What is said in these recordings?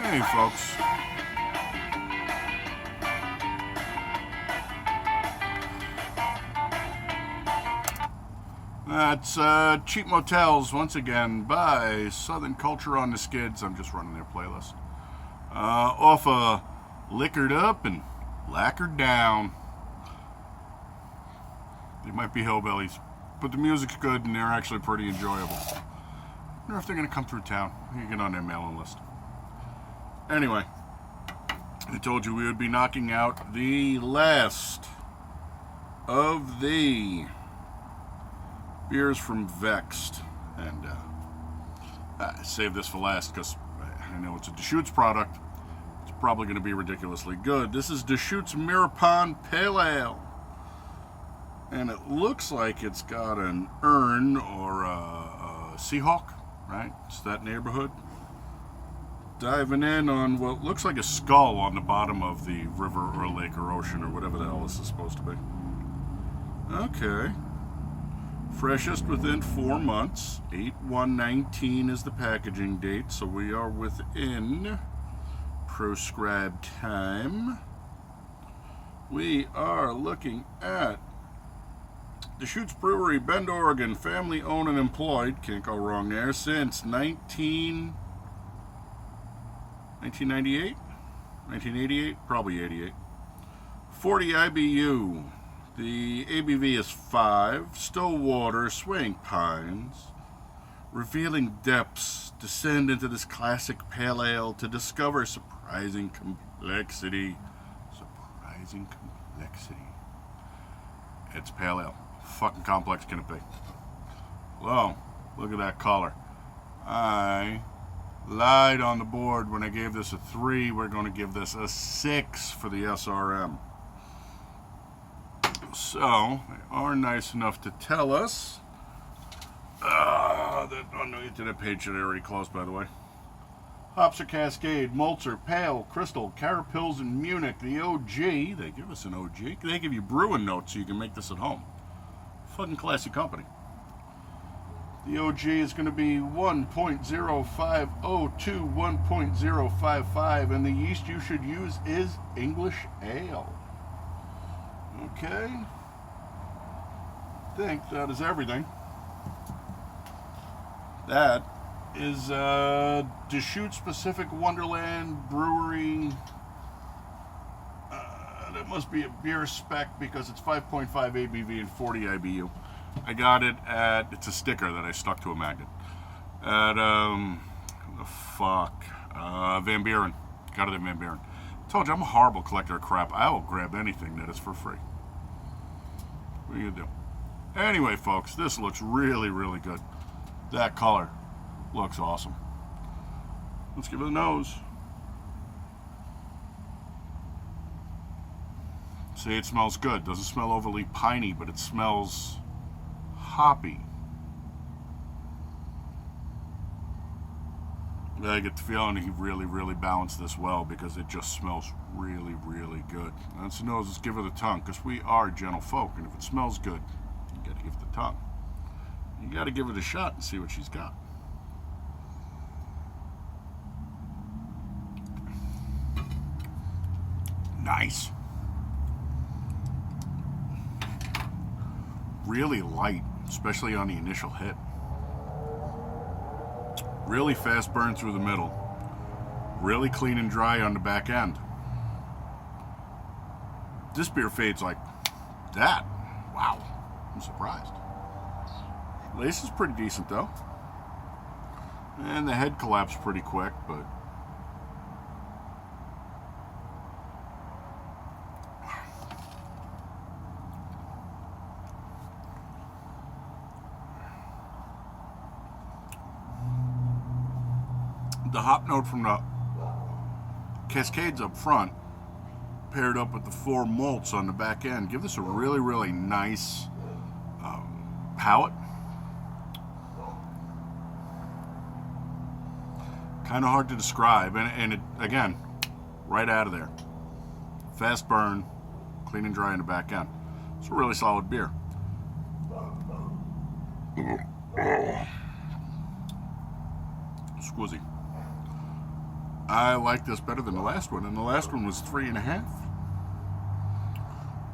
Hey, folks. That's Cheap Motels, once again, by Southern Culture on the Skids. I'm just running their playlist. Off Liquored Up and Lacquered Down. They might be hillbillies, but the music's good and they're actually pretty enjoyable. I wonder if they're going to come through town. You can get on their mailing list. Anyway, I told you we would be knocking out the last of the beers from Vexed, and I saved this for last because I know it's a Deschutes product. It's probably going to be ridiculously good. This is Deschutes Mirror Pond Pale Ale, and it looks like it's got an ern or a Seahawk, right? It's that neighborhood. Diving in on what looks like a skull on the bottom of the river or lake or ocean or whatever the hell this is supposed to be. Okay. Freshest within 4 months. 8/1/19 is the packaging date, so we are within proscribed time. We are looking at Deschutes Brewery, Bend, Oregon, family owned and employed. Can't go wrong there. Since 1998? 1988? Probably 88. 40 IBU. The ABV is 5. Still water, swaying pines. Revealing depths. Descend into this classic pale ale to discover surprising complexity. Surprising complexity. It's pale ale. Fucking complex can it be? Well, look at that color. I lied on the board when I gave this a 3. We're going to give this a 6 for the SRM. So, they are nice enough to tell us that on the internet page that I already closed, by the way. Hops are Cascade, malts are Pale, Crystal, Carapils, and Munich. The OG, they give us an OG. They give you brewing notes so you can make this at home. Fucking classy company. The OG is going to be 1.0502, 1.055, and the yeast you should use is English Ale. Okay. I think that is everything. That is Deschutes Pacific Wonderland Brewery. That must be a beer spec because it's 5.5 ABV and 40 IBU. I got it at, it's a sticker that I stuck to a magnet. At, Van Buren. Got it at Van Buren. I told you, I'm a horrible collector of crap. I will grab anything that is for free. What are you gonna do? Anyway, folks, this looks really, really good. That color looks awesome. Let's give it a nose. See, it smells good. Doesn't smell overly piney, but it smells hoppy. I get the feeling he really, really balanced this well because it just smells really, really good. That's the nose, let's give it a tongue because we are gentle folk, and if it smells good, you gotta give it the tongue. You gotta give it a shot and see what she's got. Nice. Really light, especially on the initial hit. Really fast burn through the middle. Really clean and dry on the back end. This beer fades like that. Wow, I'm surprised. Lace is pretty decent though. And the head collapsed pretty quick, but the hop note from the Cascades up front paired up with the 4 malts on the back end give this a really, really nice palate. Kind of hard to describe, and it, again, right out of there. Fast burn, clean and dry in the back end. It's a really solid beer. Squizzy. I like this better than the last one, and the last one was 3.5.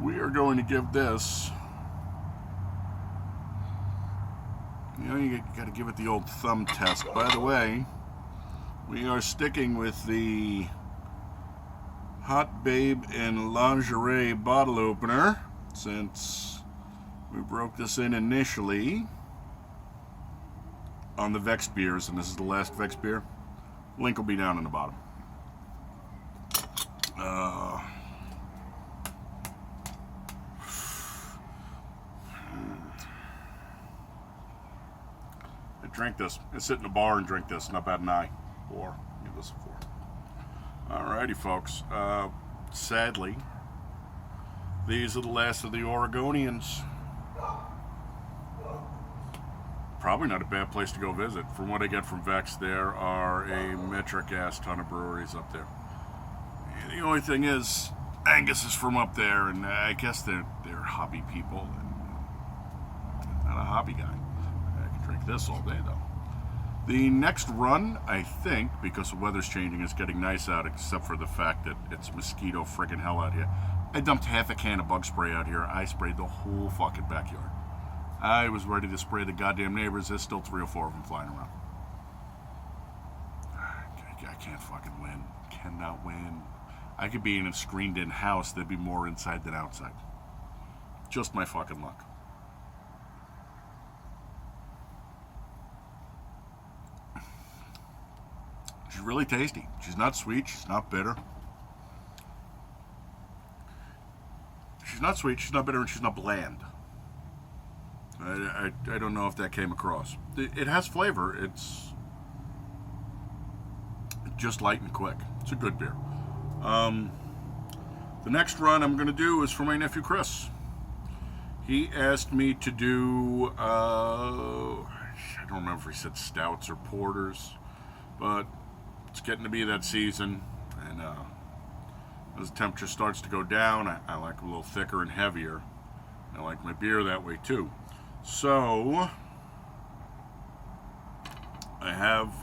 We are going to give this, you got to give it the old thumb test. By the way, we are sticking with the Hot Babe in Lingerie bottle opener, since we broke this in initially on the Vex beers, and this is the last Vex beer. Link will be down in the bottom. I drank this. I sit in a bar and drink this. Not bad, an eye. 4. Give this a 4. Alrighty, folks. Sadly, these are the last of the Oregonians. Probably not a bad place to go visit. From what I get from Vex, there are a metric-ass ton of breweries up there. The only thing is, Angus is from up there, and I guess they're hobby people. And I'm not a hobby guy. I can drink this all day, though. The next run, I think, because the weather's changing, it's getting nice out, except for the fact that it's mosquito friggin' hell out here. I dumped half a can of bug spray out here. I sprayed the whole fucking backyard. I was ready to spray the goddamn neighbors. There's still 3 or 4 of them flying around. I can't fucking win. Cannot win. I could be in a screened-in house. There'd be more inside than outside. Just my fucking luck. She's really tasty. She's not sweet. She's not bitter. She's not sweet. She's not bitter, and she's not bland. I don't know if that came across. It has flavor. It's just light and quick. It's a good beer. The next run I'm going to do is for my nephew Chris. He asked me to do, I don't remember if he said stouts or porters, but it's getting to be that season, and as the temperature starts to go down, I like a little thicker and heavier. I like my beer that way too. So, I have,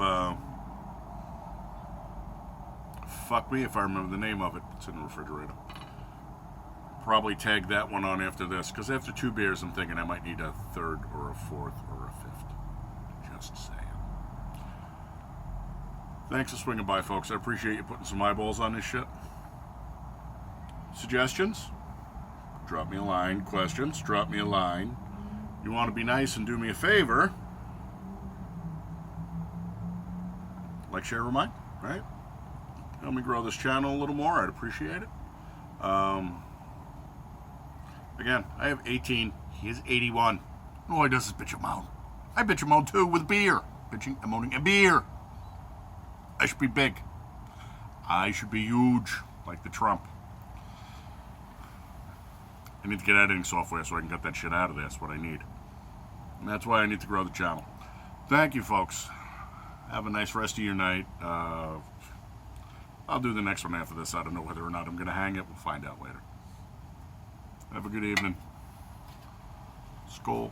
fuck me if I remember the name of it. It's in the refrigerator. Probably tag that one on after this, because after 2 beers, I'm thinking I might need a 3rd or a 4th or a 5th. Just saying. Thanks for swinging by, folks. I appreciate you putting some eyeballs on this shit. Suggestions? Drop me a line. Questions? Drop me a line. You want to be nice and do me a favor? Like, share, remind, right? Help me grow this channel a little more. I'd appreciate it. Again, I have 18. He has 81. All he does is bitch and moan. I bitch and moan too with beer. Bitching and moaning a beer. I should be big. I should be huge, like the Trump. I need to get editing software so I can get that shit out of there. That's what I need. And that's why I need to grow the channel. Thank you, folks. Have a nice rest of your night. I'll do the next one after this. I don't know whether or not I'm going to hang it. We'll find out later. Have a good evening. Skål.